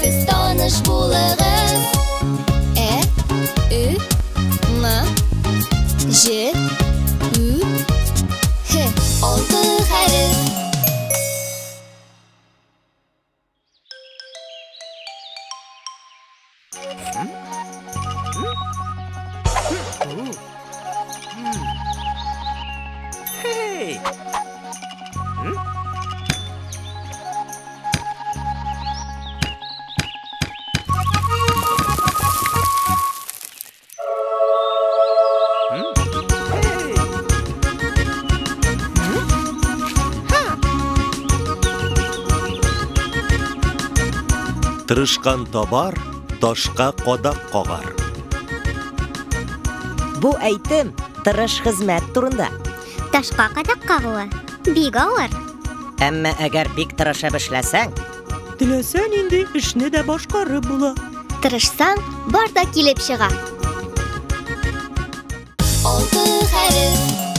Siz tanış bulығыз. Ü, M, J, Ü, H. 6 hərf. Hey! Тырышкан табар, ташка кадак кагар. Бу әйтем тырыш хезмәт турында. Ташка кадак кагуы бик авыр. Әмма әгәр бик тырышып эшләсәң, теләсәң инде эшне дә башкарып була. Тырышсаң, бар да килеп чыга. 6 hərf.